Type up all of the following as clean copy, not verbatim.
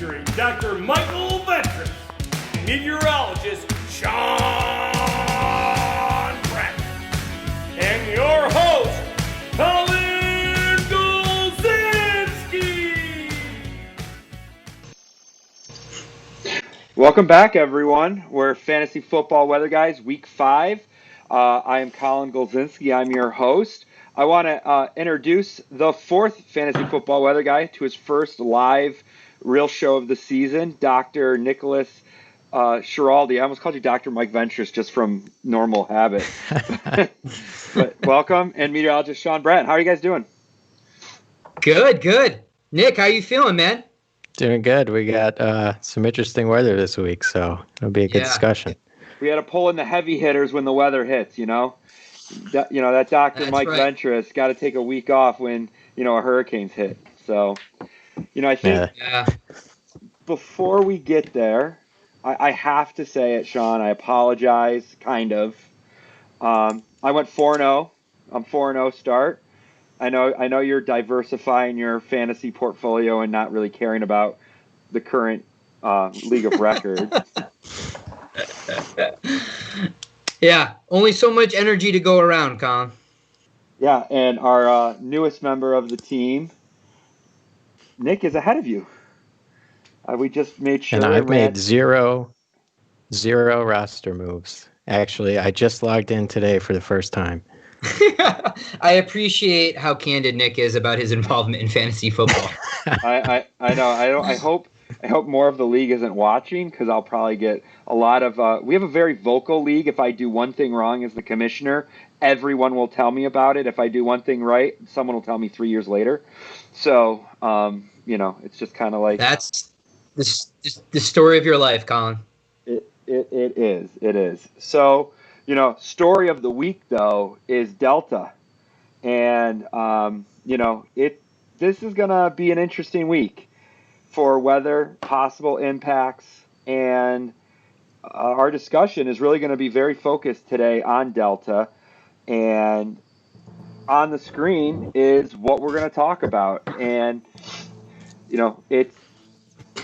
featuring Dr. Michael Ventris and meteorologist Sean Pratt, and your host, Colin Golzinski. Welcome back, everyone. We're Fantasy Football Weather Guys, Week 5. I am Colin Golzinski. I'm your host. I want to introduce the fourth Fantasy Football Weather Guy to his first live real show of the season, Dr. Nicholas Schiraldi. I almost called you Dr. Mike Ventris just from normal habit. But welcome, and meteorologist Sean Pratt. How are you guys doing? Good. Nick, how you feeling, man? Doing good. We got some interesting weather this week, so it'll be a good discussion. We had to pull in the heavy hitters when the weather hits, that Dr. That's Mike right. Ventris got to take a week off when, a hurricane's hit. So, I think before we get there, I have to say it, Sean. I apologize, kind of. I went 4-0. I'm 4-0 start. I know you're diversifying your fantasy portfolio and not really caring about the current league of records. Yeah, only so much energy to go around, Colin. Yeah, and our newest member of the team, Nick, is ahead of you. We just made sure. And I've made zero roster moves. Actually, I just logged in today for the first time. I appreciate how candid Nick is about his involvement in fantasy football. I know. I hope more of the league isn't watching, because I'll probably get a lot of. We have a very vocal league. If I do one thing wrong as the commissioner, everyone will tell me about it. If I do one thing right, someone will tell me 3 years later. So, it's just kind of like that's the story of your life, Colin. It is. So, story of the week though is Delta, and this is gonna be an interesting week for weather, possible impacts, and our discussion is really going to be very focused today on Delta, and on the screen is what we're going to talk about. And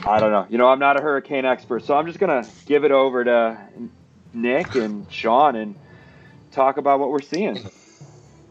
I don't know. I'm not a hurricane expert, so I'm just going to give it over to Nick and Sean and talk about what we're seeing.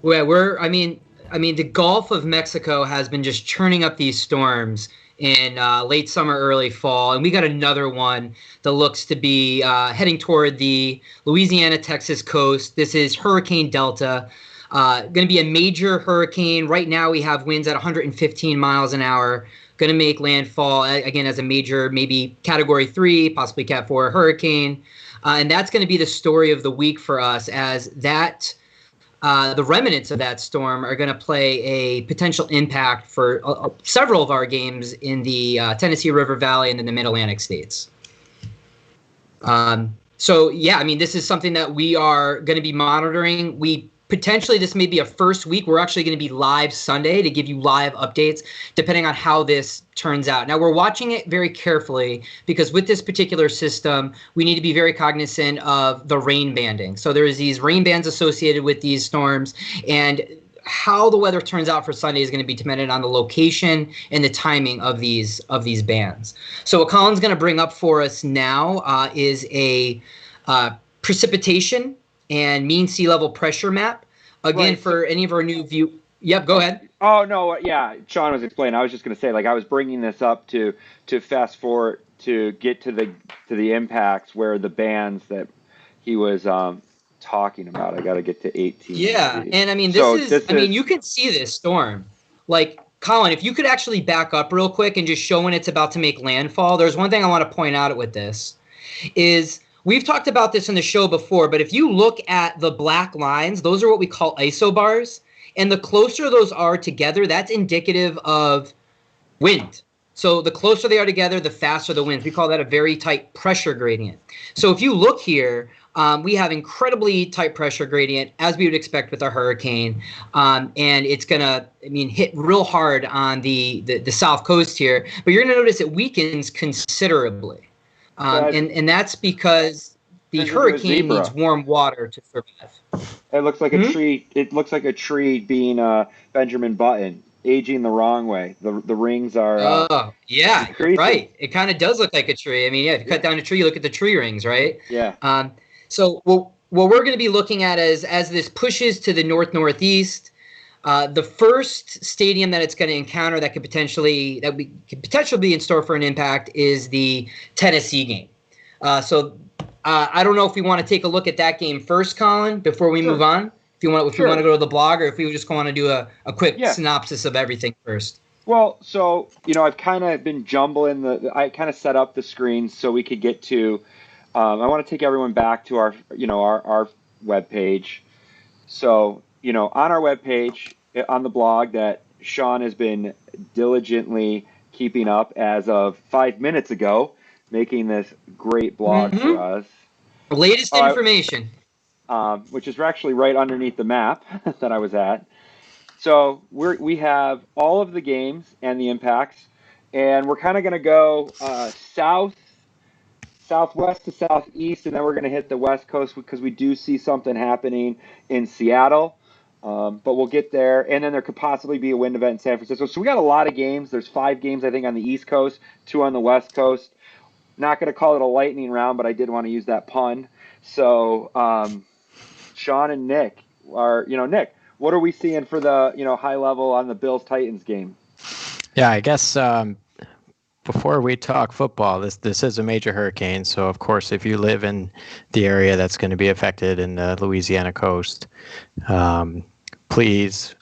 Well, the Gulf of Mexico has been just churning up these storms in late summer, early fall, and we got another one that looks to be heading toward the Louisiana, Texas coast. This is Hurricane Delta. Going to be a major hurricane. Right now we have winds at 115 miles an hour. Going to make landfall, again, as a major, maybe Category 3, possibly Cat 4 hurricane. And that's going to be the story of the week for us, as that the remnants of that storm are going to play a potential impact for several of our games in the Tennessee River Valley and in the Mid-Atlantic states. This is something that we are going to be monitoring. This may be a first week. We're actually going to be live Sunday to give you live updates, depending on how this turns out. Now, we're watching it very carefully, because with this particular system, we need to be very cognizant of the rain banding. So there's these rain bands associated with these storms, and how the weather turns out for Sunday is going to be dependent on the location and the timing of these bands. So what Colin's going to bring up for us now is a precipitation and mean sea level pressure map. Again, right. For any of our new view. Yep, go ahead. Oh, no, yeah, Sean was explaining. I was just going to say, I was bringing this up to fast forward to get to the impacts where the bands that he was talking about. I got to get to 18. Yeah, and you can see this storm. Colin, if you could actually back up real quick and just show when it's about to make landfall. There's one thing I want to point out with this is, we've talked about this in the show before, but if you look at the black lines, those are what we call isobars. And the closer those are together, that's indicative of wind. So the closer they are together, the faster the winds. We call that a very tight pressure gradient. So if you look here, we have incredibly tight pressure gradient, as we would expect with a hurricane. And it's going to, hit real hard on the south coast here. But you're going to notice it weakens considerably. And that's because the hurricane needs warm water to survive. It looks like a tree. It looks like a tree being Benjamin Button. aging the wrong way. The rings are yeah, you're decreasing. right. It kind of does look like a tree. I mean, yeah, if you cut down a tree, you look at the tree rings, right? Yeah. So what we're going to be looking at is as this pushes to the northeast, the first stadium that it's going to encounter that could potentially be in store for an impact is the Tennessee game. So I don't know if we want to take a look at that game first, Colin, before we move on. If we want to go to the blog, or if we just want to do a quick synopsis of everything first. Well, so I've kind of been jumbling I kind of set up the screen so we could get to. I want to take everyone back to our our webpage. So on our webpage on the blog that Sean has been diligently keeping up as of 5 minutes ago, making this great blog for us. Latest information. Which is actually right underneath the map that I was at. So we have all of the games and the impacts, and we're kind of going to go southwest to southeast, and then we're going to hit the West Coast because we do see something happening in Seattle. But we'll get there, and then there could possibly be a wind event in San Francisco. So we got a lot of games. There's 5 games, I think, on the East Coast, 2 on the West Coast. Not going to call it a lightning round, but I did want to use that pun. So Sean and Nick are, Nick, what are we seeing for the, high level on the Bills-Titans game? Yeah, I guess before we talk football, this is a major hurricane. So, of course, if you live in the area that's going to be affected in the Louisiana coast, please,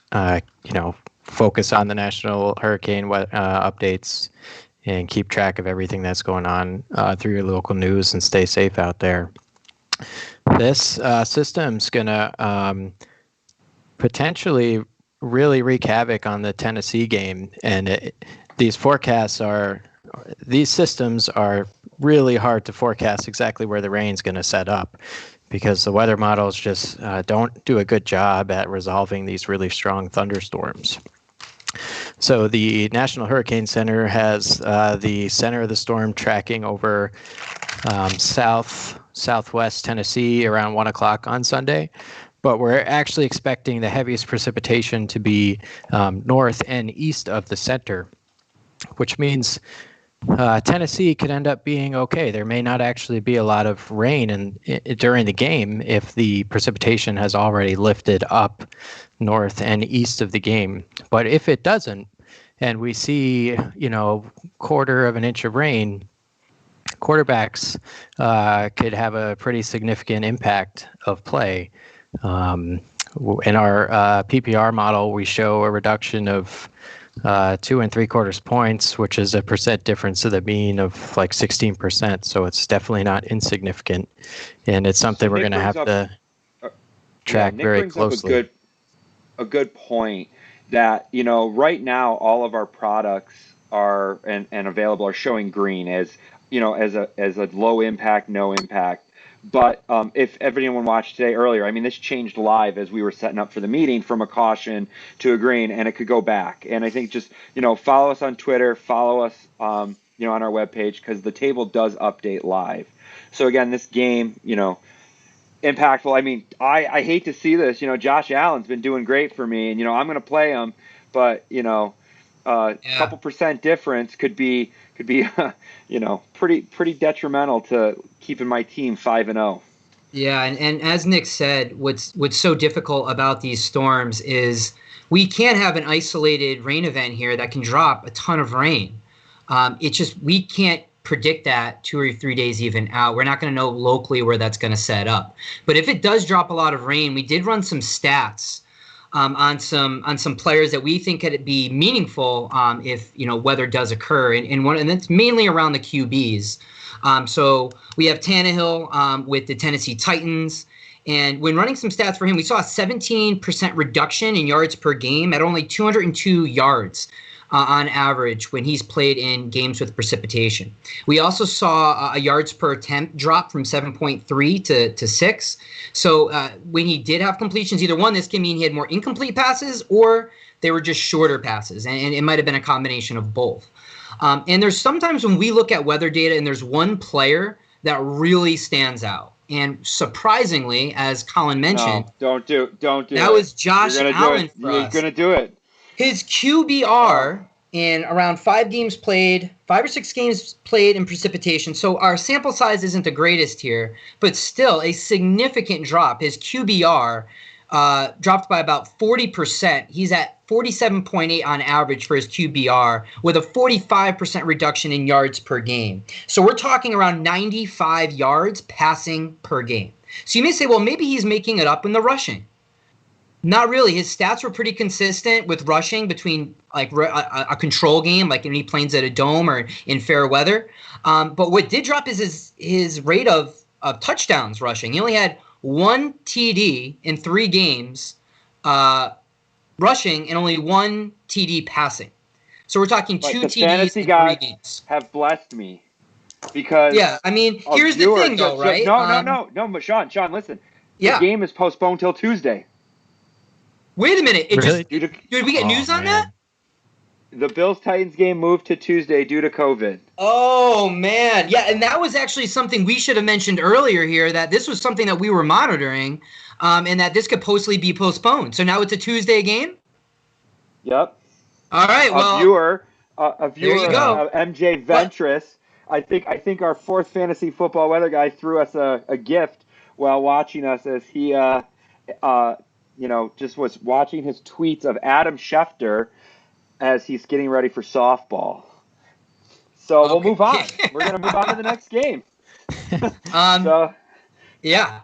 focus on the national hurricane updates and keep track of everything that's going on through your local news and stay safe out there. This system's going to potentially really wreak havoc on the Tennessee game. And these systems are really hard to forecast exactly where the rain's going to set up because the weather models just don't do a good job at resolving these really strong thunderstorms. So the National Hurricane Center has the center of the storm tracking over southwest Tennessee around 1 o'clock on Sunday. But we're actually expecting the heaviest precipitation to be north and east of the center, which means Tennessee could end up being okay. There may not actually be a lot of rain during the game if the precipitation has already lifted up north and east of the game. But if it doesn't, and we see, quarter of an inch of rain, quarterbacks could have a pretty significant impact of play. In our PPR model, we show a reduction of 2 3/4 points, which is a percent difference to the mean of like 16%. So it's definitely not insignificant, and it's something we're going to have to track very closely. A good point that right now all of our products are and available are showing green as as a low impact, no impact. But if anyone watched today earlier, this changed live as we were setting up for the meeting from a caution to a green, and it could go back. And I think just, follow us on Twitter, follow us, on our webpage, because the table does update live. So again, this game, impactful. I hate to see this. Josh Allen's been doing great for me, and, I'm going to play him, but, a couple percent difference could be pretty detrimental to keeping my team 5-0. Yeah, and as Nick said, what's so difficult about these storms is we can't have an isolated rain event here that can drop a ton of rain. We can't predict that 2 or 3 days even out. We're not going to know locally where that's going to set up. But if it does drop a lot of rain, we did run some stats on some players that we think could be meaningful if weather does occur, and that's mainly around the QBs. So we have Tannehill with the Tennessee Titans, and when running some stats for him, we saw a 17% reduction in yards per game at only 202 yards on average when he's played in games with precipitation. We also saw a yards per attempt drop from 7.3 to 6. So when he did have completions, either one, this can mean he had more incomplete passes or they were just shorter passes, and it might have been a combination of both. And there's sometimes when we look at weather data and there's one player that really stands out. And surprisingly, as Colin mentioned, don't do that it. Was Josh Allen for us. You're going to do it. His QBR in around 5 or 6 games played in precipitation. So our sample size isn't the greatest here, but still a significant drop. His QBR dropped by about 40%. He's at 47.8 on average for his QBR with a 45% reduction in yards per game. So we're talking around 95 yards passing per game. So you may say, well, maybe he's making it up in the rushing. Not really. His stats were pretty consistent with rushing between like a control game, like when he plays at a dome or in fair weather. But what did drop is his rate of touchdowns rushing. He only had 1 TD in 3 games rushing and only 1 TD passing. So we're talking 2 TDs in 3 games. Have blessed me because here's the thing though, right? No, Sean, listen. The game is postponed till Tuesday. Wait a minute. Really? Did we get news on that? The Bills-Titans game moved to Tuesday due to COVID. Oh, man. Yeah, and that was actually something we should have mentioned earlier here, that this was something that we were monitoring, and that this could possibly be postponed. So now it's a Tuesday game? Yep. All right, well. A viewer, MJ Ventress, I think our 4th fantasy football weather guy threw us a gift while watching us as he just was watching his tweets of Adam Schefter as he's getting ready for softball. So we'll move on. We're going to move on to the next game.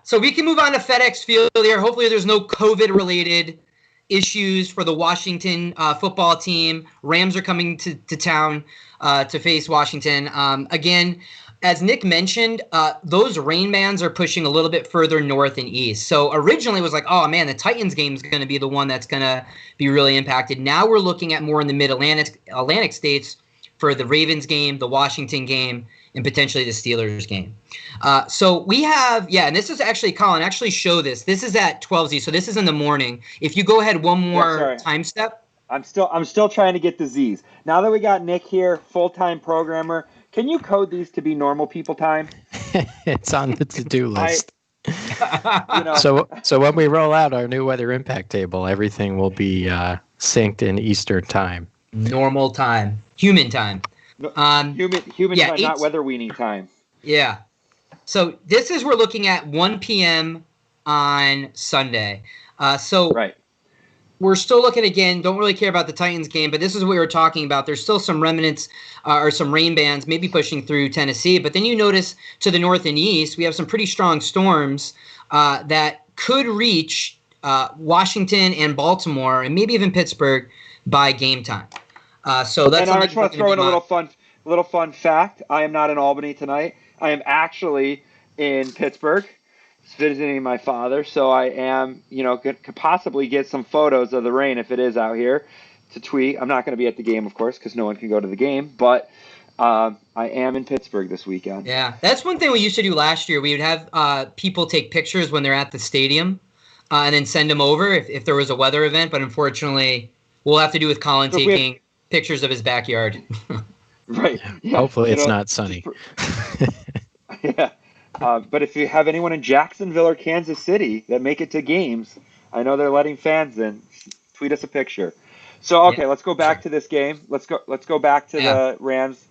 So we can move on to FedEx Field here. Hopefully there's no COVID-related issues for the Washington football team. Rams are coming to town to face Washington. Again, as Nick mentioned, those rain bands are pushing a little bit further north and east. So originally it was like, oh, man, the Titans game is going to be the one that's going to be really impacted. Now we're looking at more in the mid-Atlantic states for the Ravens game, the Washington game, and potentially the Steelers game. So we have, and this is actually, Colin, actually show this. This is at 12Z, so this is in the morning. If you go ahead one more time step. I'm still trying to get the Z's. Now that we got Nick here, full-time programmer, can you code these to be normal people time? It's on the to-do list. So when we roll out our new weather impact table, everything will be synced in Eastern time. Normal time. Human time. Human time, not weather weenie time. Yeah. So this is, we're looking at 1 p.m. on Sunday. Right. We're still looking, again, don't really care about the Titans game, but this is what we were talking about. There's still some remnants or some rain bands maybe pushing through Tennessee. But then you notice to the north and east, we have some pretty strong storms that could reach Washington and Baltimore and maybe even Pittsburgh by game time. So that's. And I just want to throw in a little fun fact. I am not in Albany tonight. I am actually in Pittsburgh, visiting my father. So I am, could possibly get some photos of the rain if it is out here to tweet. I'm not going to be at the game, of course, because no one can go to the game. But I am in Pittsburgh this weekend. Yeah, that's one thing we used to do last year. We would have people take pictures when they're at the stadium and then send them over if there was a weather event. But unfortunately, we'll have to do with Colin taking pictures of his backyard. Right. Yeah. Hopefully it's not sunny. Yeah. But if you have anyone in Jacksonville or Kansas City that make it to games, I know they're letting fans in. Tweet us a picture. So let's go back to this game. Let's go back to the Rams.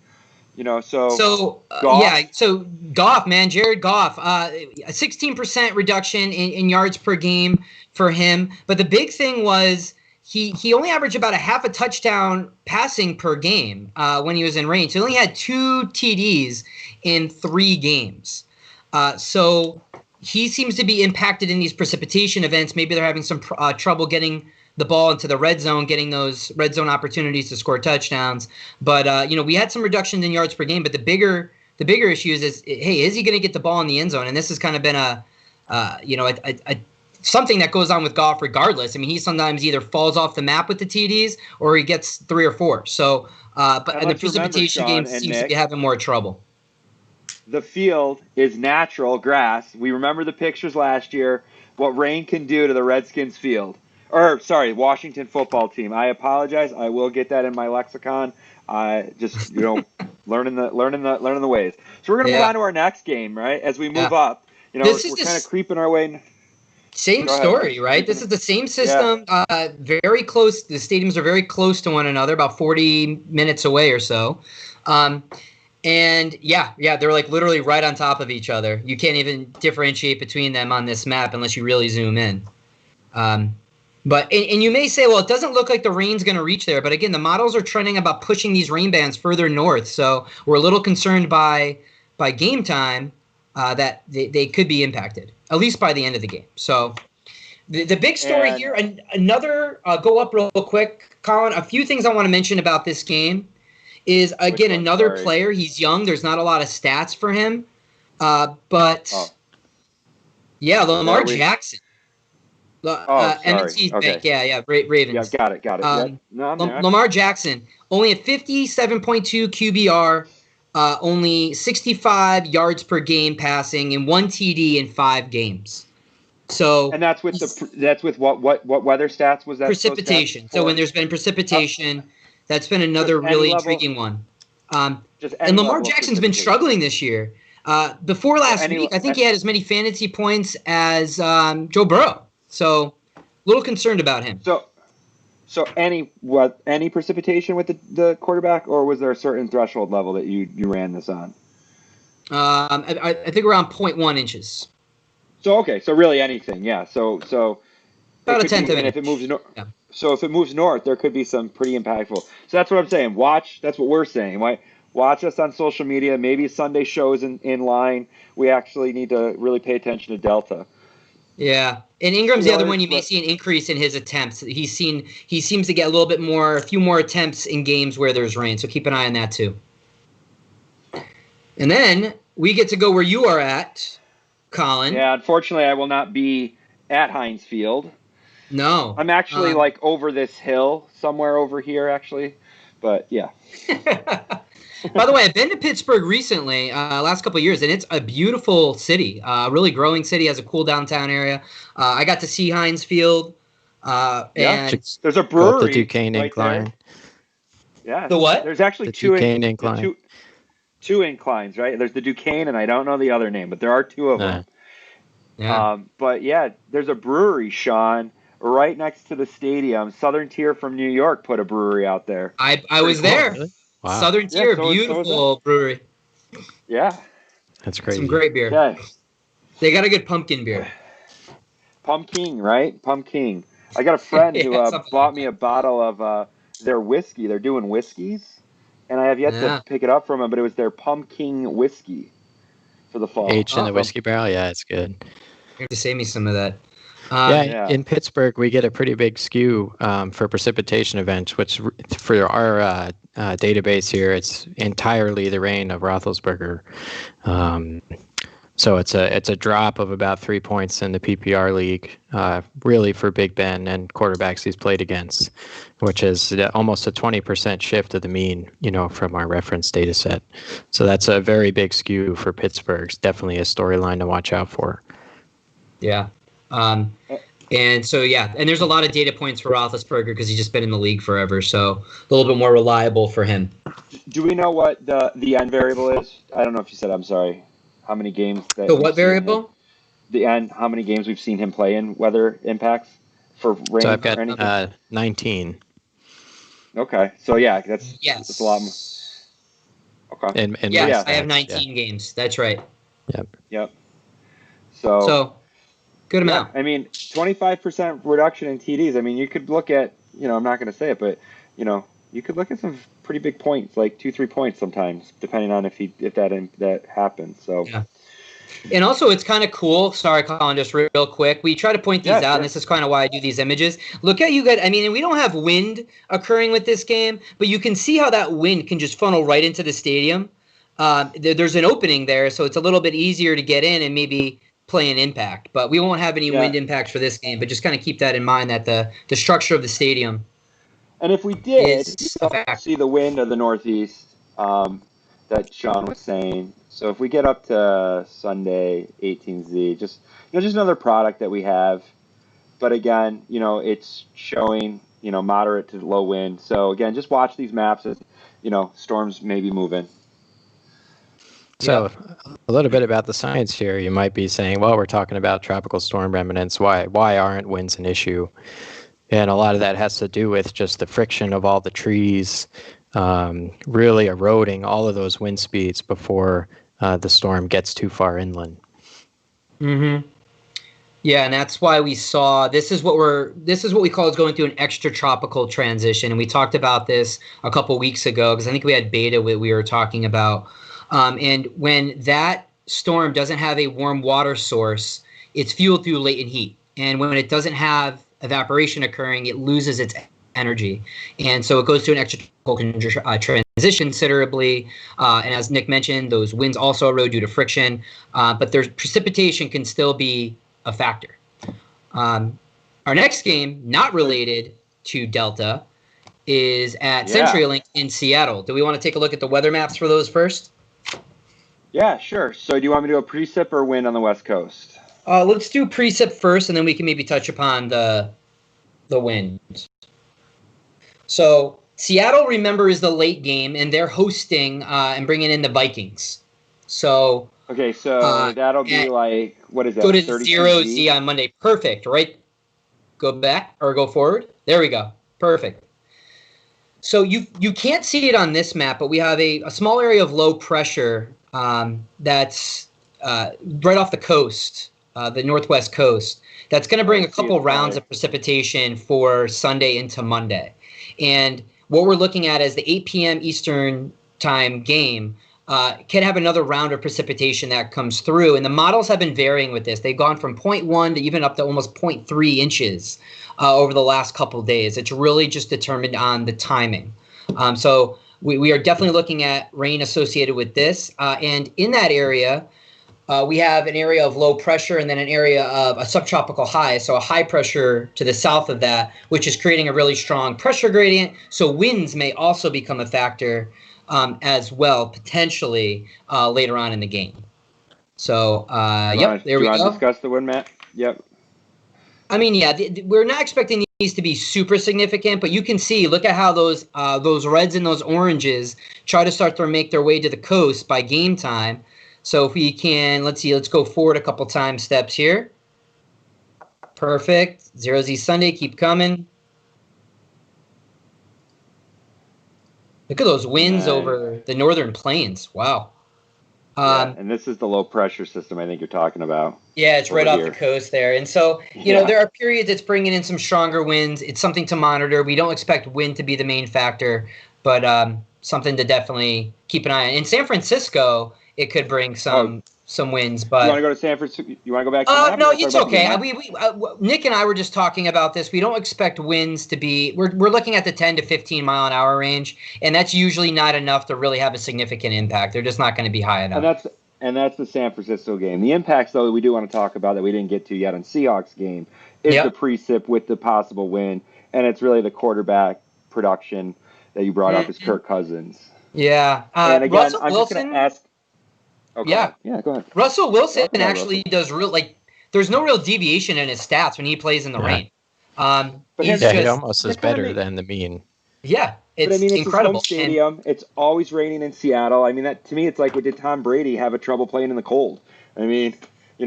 Goff. So Goff, man, Jared Goff, a 16% reduction in yards per game for him. But the big thing was he only averaged about a half a touchdown passing per game when he was in range. He only had 2 TDs in 3 games. So he seems to be impacted in these precipitation events. Maybe they're having some trouble getting the ball into the red zone, getting those red zone opportunities to score touchdowns. But, we had some reductions in yards per game. But the bigger issue is he going to get the ball in the end zone? And this has kind of been a something that goes on with Goff regardless. I mean, he sometimes either falls off the map with the TDs or he gets 3 or 4. So, but in the precipitation game seems to be having more trouble. The field is natural grass. We remember the pictures last year, what rain can do to the Redskins field. Washington football team. I apologize. I will get that in my lexicon. Just, learning the ways. So we're going to move on to our next game, right? As we move up, we're kind of creeping our way. Same story, right? This is the same system. Very close. The stadiums are very close to one another, about 40 minutes away or so. And they're like literally right on top of each other. You can't even differentiate between them on this map unless you really zoom in. But you may say, well, it doesn't look like the rain's going to reach there. But again, the models are trending about pushing these rain bands further north. So we're a little concerned by game time that they could be impacted, at least by the end of the game. So the big story here, and another go up real quick, Colin, a few things I want to mention about this game is, again, another player. He's young. There's not a lot of stats for him. Lamar Jackson. M&T Bank, Ravens. Yeah, got it. Lamar Jackson, only a 57.2 QBR, only 65 yards per game passing, and 1 TD in 5 games. So, and that's with what weather stats was that? Precipitation. So when there's been precipitation, that's been another really intriguing one. And Lamar Jackson's been struggling this year. Before last week, I think he had as many fantasy points as Joe Burrow. So, a little concerned about him. So any precipitation with the quarterback, or was there a certain threshold level that you ran this on? I think around 0.1 inches. So really anything, yeah. So about a tenth of an inch. If it moves north, yeah. So if it moves north, there could be some pretty impactful. So that's what I'm saying. That's what we're saying. Watch us on social media. Maybe Sunday shows in line. We actually need to really pay attention to Delta. Yeah, and Ingram's the other one. You may see an increase in his attempts. He seems to get a few more attempts in games where there's rain. So keep an eye on that too. And then we get to go where you are at, Colin. Yeah, unfortunately, I will not be at Heinz Field. No, I'm actually over this hill somewhere over here, actually. But yeah. By the way, I've been to Pittsburgh recently, last couple of years, and it's a beautiful city, really growing city, has a cool downtown area. I got to see Heinz Field. And there's a brewery. The Duquesne Incline. Yeah. The what? There's actually Duquesne Incline. Two inclines, right? There's the Duquesne, and I don't know the other name, but there are 2 of them. Yeah. But yeah, there's a brewery, Sean, right next to the stadium. Southern Tier from New York put a brewery out there. I was there. Really? Wow. Southern Tier, beautiful brewery. Yeah. That's crazy. Some great beer. Yeah. They got a good pumpkin beer. Pumpkin, right? Pumpkin. I got a friend who bought me a bottle of their whiskey. They're doing whiskeys, and I have yet to pick it up from them, but it was their pumpkin whiskey for the fall. Aged in the whiskey barrel? Yeah, it's good. You have to save me some of that. In Pittsburgh, we get a pretty big skew for precipitation events, which for our database here, it's entirely the reign of Roethlisberger. So it's a drop of about 3 points in the PPR league, really for Big Ben and quarterbacks he's played against, which is almost a 20% shift of the mean, from our reference data set. So that's a very big skew for Pittsburgh. It's definitely a storyline to watch out for. Yeah. And so, and there's a lot of data points for Roethlisberger because he's just been in the league forever, so a little bit more reliable for him. Do we know what the N variable is? I don't know if you said, I'm sorry, how many games. The what variable? The N, how many games we've seen him play in weather impacts for rain. So I've got 19. Okay, so that's a lot more. Okay. And I have 19 games. That's right. Yep. So good amount. I mean, 25% reduction in TDs. I mean, you could look at, I'm not going to say it, but, you could look at some pretty big points, like 2-3 points sometimes, depending on if that happens. So. Yeah. And also, it's kind of cool. Sorry, Colin, just real quick. We try to point these out, and this is kind of why I do these images. Look at you guys. I mean, and we don't have wind occurring with this game, but you can see how that wind can just funnel right into the stadium. There's an opening there, so it's a little bit easier to get in and maybe play an impact. But we won't have any wind impacts for this game, but just kind of keep that in mind, that the structure of the stadium. And if we did see the wind of the northeast that Sean was saying, so if we get up to Sunday 18Z, just another product that we have, but again, it's showing moderate to low wind. So again, just watch these maps as storms may be moving. So a little bit about the science here. You might be saying, well, we're talking about tropical storm remnants. Why aren't winds an issue? And a lot of that has to do with just the friction of all the trees really eroding all of those wind speeds before the storm gets too far inland. Mm-hmm. Yeah, and that's why we saw this is what we call is going through an extratropical transition, and we talked about this a couple weeks ago because I think we had beta we were talking about. And when that storm doesn't have a warm water source, it's fueled through latent heat. And when it doesn't have evaporation occurring, it loses its energy. And so it goes to an extratropical transition considerably. And as Nick mentioned, those winds also erode due to friction. But there's precipitation can still be a factor. Our next game, not related to Delta, is at CenturyLink in Seattle. Do we want to take a look at the weather maps for those first? Yeah, sure. So do you want me to do a precip or wind on the West Coast? Let's do precip first, and then we can maybe touch upon the winds. So Seattle, remember, is the late game, and they're hosting and bringing in the Vikings. So okay, so that'll be like, what is that? Go to 0Z on Monday. Perfect, right? Go back or go forward. There we go. Perfect. So you can't see it on this map, but we have a small area of low pressure that's right off the coast, the northwest coast. That's going to bring a couple rounds of precipitation for Sunday into Monday. And what we're looking at is the 8 p.m. Eastern time game can have another round of precipitation that comes through. And the models have been varying with this. They've gone from 0.1 to even up to almost 0.3 inches over the last couple of days. It's really just determined on the timing. So we are definitely looking at rain associated with this. And in that area, we have an area of low pressure and then an area of a subtropical high, so a high pressure to the south of that, which is creating a really strong pressure gradient. So winds may also become a factor as well, potentially later on in the game. So, there we go. Do you want to discuss the wind map? Yep. I mean, yeah, we're not expecting these to be super significant, but you can see, look at how those reds and those oranges try to start to make their way to the coast by game time. So if we can, let's go forward a couple time steps here. Perfect. 0Z Sunday, keep coming. Look at those winds over the northern plains. Wow. And this is the low pressure system I think you're talking about. Yeah, it's right off the coast there. And so, you know, there are periods it's bringing in some stronger winds. It's something to monitor. We don't expect wind to be the main factor, but something to definitely keep an eye on. In San Francisco, it could bring some winds, but you want to go to San Francisco? You want to go back to no, it's okay. Nick and I were just talking about this. We don't expect winds to be. We're looking at the 10 to 15 mile an hour range, and that's usually not enough to really have a significant impact. They're just not going to be high enough. And that's the San Francisco game. The impacts, though, that we do want to talk about that we didn't get to yet on Seahawks game is the precip with the possible wind, and it's really the quarterback production that you brought up is Kirk Cousins. Yeah, and again, Russell I'm Wilson, just going to ask. Okay. Yeah, go ahead. Russell Wilson actually does there's no real deviation in his stats when he plays in the rain. But he almost is better than the mean. Yeah, it's incredible. His home stadium. It's always raining in Seattle. I mean, that to me, it's like, did Tom Brady have a trouble playing in the cold? I mean,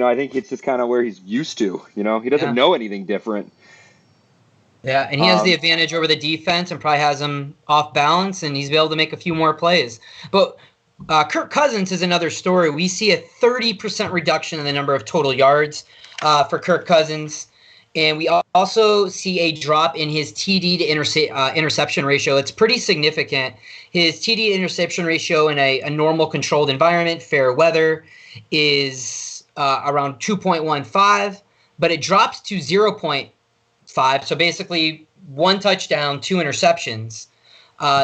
I think it's just kind of where he's used to. He doesn't know anything different. Yeah, and he has the advantage over the defense and probably has him off balance, and he's able to make a few more plays. But Kirk Cousins is another story. We see a 30% reduction in the number of total yards for Kirk Cousins. And we also see a drop in his TD to interception ratio. It's pretty significant. His TD to interception ratio in a normal controlled environment, fair weather, is around 2.15, but it drops to 0.5. So basically 1 touchdown, 2 interceptions.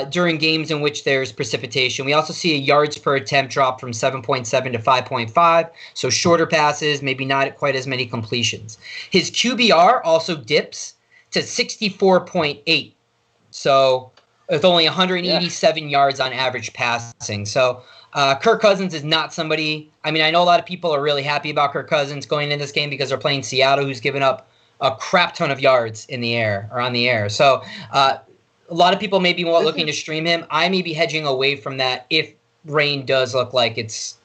During games in which there's precipitation. We also see a yards per attempt drop from 7.7 to 5.5, so shorter passes, maybe not quite as many completions. His QBR also dips to 64.8, so with only 187 yards on average passing. So Kirk Cousins is not somebody, I mean, I know a lot of people are really happy about Kirk Cousins going into this game because they're playing Seattle, who's given up a crap ton of yards in the air or on the air. So a lot of people may be looking to stream him. I may be hedging away from that if rain does look like it's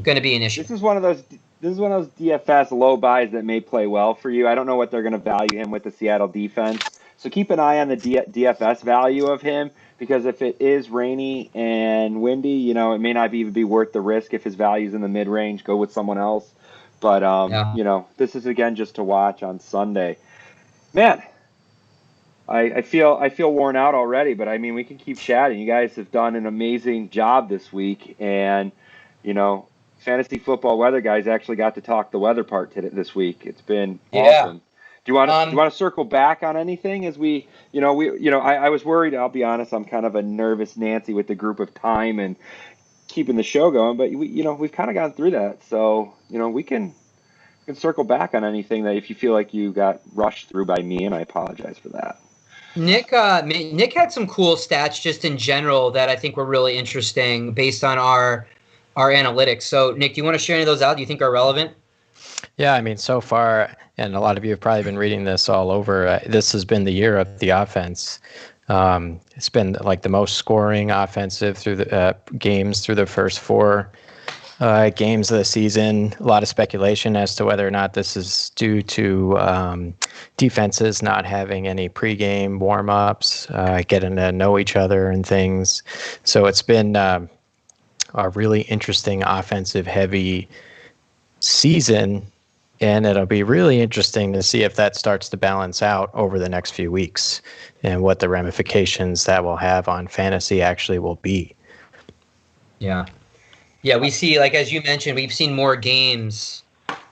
going to be an issue. This is one of those DFS low buys that may play well for you. I don't know what they're going to value him with the Seattle defense. So keep an eye on the DFS value of him, because if it is rainy and windy, it may not even be worth the risk. If his value's in the mid-range, go with someone else. But, this is, again, just to watch on Sunday. Man, I feel worn out already, but, we can keep chatting. You guys have done an amazing job this week, and, Fantasy Football Weather Guys actually got to talk the weather part this week. It's been awesome. Do you want to circle back on anything as we I was worried. I'll be honest. I'm kind of a nervous Nancy with the group of time and keeping the show going, but we've kind of gone through that. So we can circle back on anything that if you feel like you got rushed through by me, and I apologize for that. Nick had some cool stats just in general that I think were really interesting based on our analytics. So Nick, do you want to share any of those out? Do you think are relevant? Yeah, so far, and a lot of you have probably been reading this all over, this has been the year of the offense. It's been like the most scoring offensive through the games through the first 4 games of the season. A lot of speculation as to whether or not this is due to defenses not having any pregame warm-ups, getting to know each other and things. So it's been a really interesting offensive-heavy season, and it'll be really interesting to see if that starts to balance out over the next few weeks and what the ramifications that will have on fantasy actually will be. Yeah, we see, like as you mentioned, we've seen more games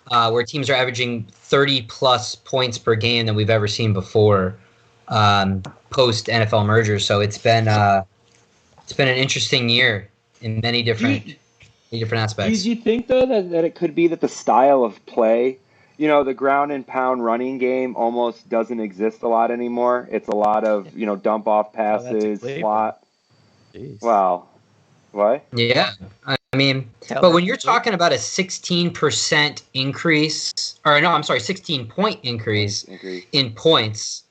where teams are averaging 30-plus points per game than we've ever seen before post NFL mergers. So it's been an interesting year in many different aspects. Do you think, though, that it could be that the style of play, the ground and pound running game almost doesn't exist a lot anymore? It's a lot of, dump off passes, slot. Jeez. Wow. What? Yeah. But when you're talking about a 16% increase, 16-point increase in points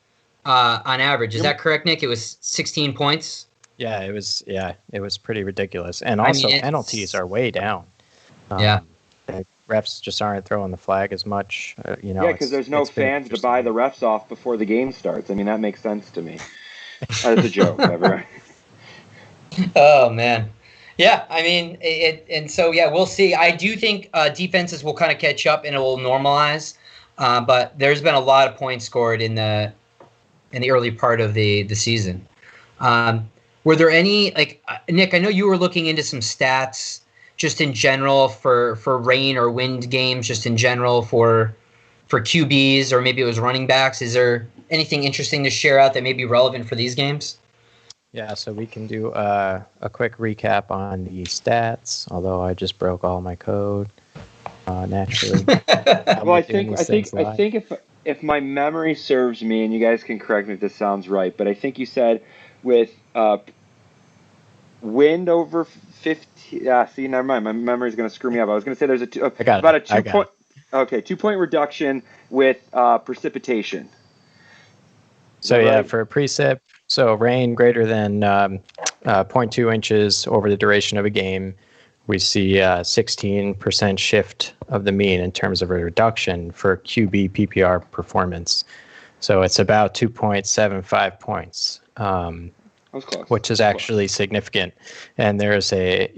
on average. Is that correct, Nick? It was 16 points? Yeah, it was pretty ridiculous. And also penalties are way down. The refs just aren't throwing the flag as much. Because there's no fans to buy the refs off before the game starts. That makes sense to me. That's a joke, ever. Oh man, yeah. We'll see. I do think defenses will kind of catch up and it will normalize. But there's been a lot of points scored in the early part of the season. Were there any, Nick, I know you were looking into some stats just in general for rain or wind games, just in general for QBs, or maybe it was running backs. Is there anything interesting to share out that may be relevant for these games? Yeah, so we can do a quick recap on the stats, although I just broke all my code naturally. Well, I think if my memory serves me, and you guys can correct me if this sounds right, but I think you said with wind over 50. Never mind. My memory is going to screw me up. I was going to say there's about a 2-point. Okay, 2-point reduction with precipitation. So yeah, for precip, so rain greater than 0.2 inches over the duration of a game, we see a 16% shift of the mean in terms of a reduction for QB PPR performance. So it's about 2.75 points. Which is actually significant. And there's the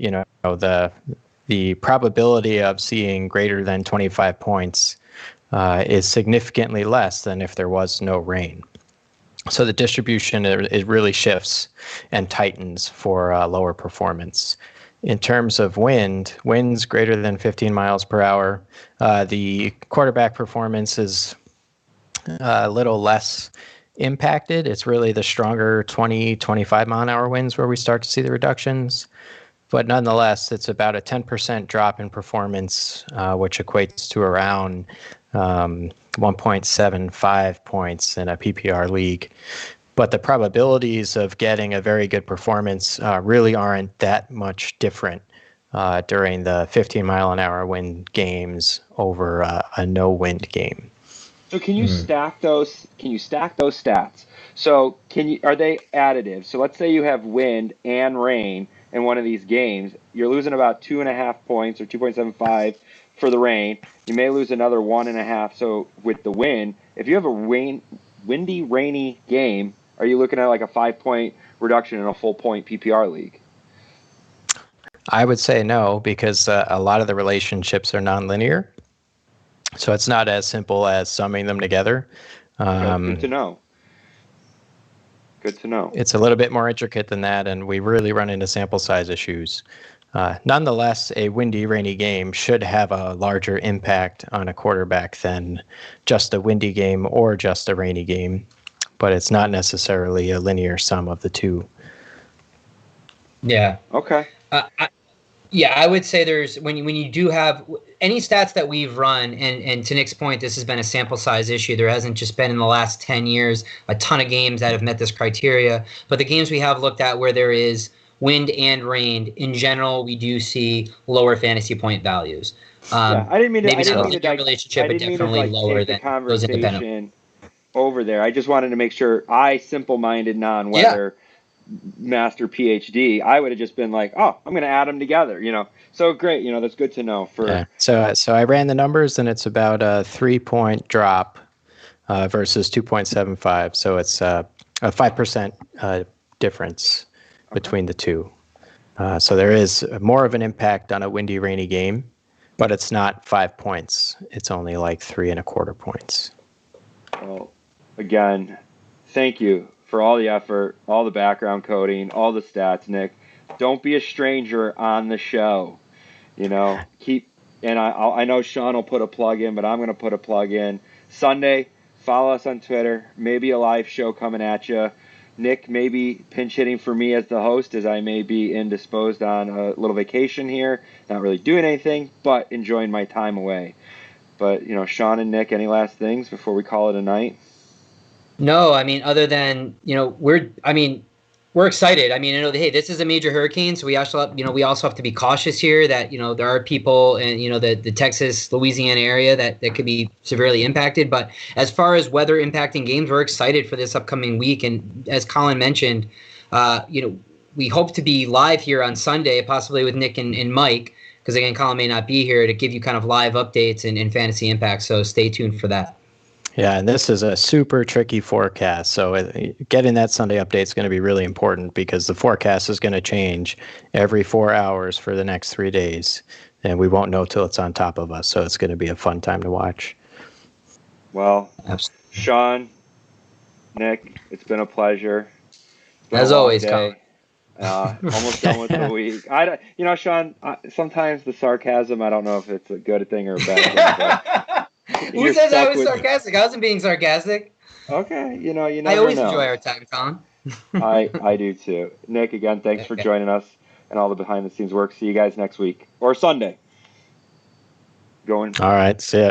probability of seeing greater than 25 points is significantly less than if there was no rain. So the distribution, it really shifts and tightens for lower performance. In terms of winds greater than 15 miles per hour, the quarterback performance is a little less impacted. It's really the stronger 20, 25 mile an hour winds where we start to see the reductions. But nonetheless, it's about a 10% drop in performance, which equates to around 1.75 points in a PPR league. But the probabilities of getting a very good performance really aren't that much different during the 15 mile an hour wind games over a no wind game. So can you stack those? Can you stack those stats? So are they additive? So let's say you have wind and rain. in one of these games, you're losing about 2.5 points or 2.75 for the rain. You may lose another 1.5. So with the wind, if you have a windy, rainy game, are you looking at like a 5-point reduction in a full point PPR league? I would say no, because a lot of the relationships are nonlinear. So it's not as simple as summing them together. Good to know. Good to know. It's a little bit more intricate than that, and we really run into sample size issues. Nonetheless, a windy, rainy game should have a larger impact on a quarterback than just a windy game or just a rainy game, but it's not necessarily a linear sum of the two. Yeah. Okay. I would say there's when you do have any stats that we've run, and to Nick's point, this has been a sample size issue. There hasn't just been in the last 10 years a ton of games that have met this criteria, but the games we have looked at where there is wind and rain, in general, we do see lower fantasy point values. I didn't mean to. Maybe I not didn't mean to, relationship, but definitely lower than those independent. Over there, I just wanted to make sure I simple-minded non-weather master PhD. I would have just been like, oh, I'm going to add them together. So great. That's good to know. So I ran the numbers, and it's about a 3-point drop versus 2.75. So it's a 5% difference between the two. So there is more of an impact on a windy, rainy game, but it's not 5 points. It's only like 3.25 points. Well, again, thank you for all the effort, all the background coding, all the stats, Nick. Don't be a stranger on the show. I know Sean will put a plug in, but I'm going to put a plug in. Sunday, follow us on Twitter. Maybe a live show coming at you. Nick may be pinch hitting for me as the host, as I may be indisposed on a little vacation here, not really doing anything, but enjoying my time away. But, Sean and Nick, any last things before we call it a night? No, other than, we're excited. Hey, this is a major hurricane, so we also have to be cautious here that, there are people in, the Texas, Louisiana area that could be severely impacted. But as far as weather impacting games, we're excited for this upcoming week. And as Colin mentioned, we hope to be live here on Sunday, possibly with Nick and Mike, because again, Colin may not be here, to give you kind of live updates and fantasy impact. So stay tuned for that. Yeah, and this is a super tricky forecast. So getting that Sunday update is going to be really important, because the forecast is going to change every 4 hours for the next 3 days, and we won't know till it's on top of us. So it's going to be a fun time to watch. Well, absolutely. Sean, Nick, it's been a pleasure. As always, Colin. Almost done with the week. Sean, sometimes the sarcasm, I don't know if it's a good thing or a bad thing. But who says I was sarcastic? I wasn't being sarcastic. Okay, you never I always know. enjoy our time, Colin. I do too. Nick, again, thanks for joining us and all the behind the scenes work. See you guys next week or Sunday. All right, see ya.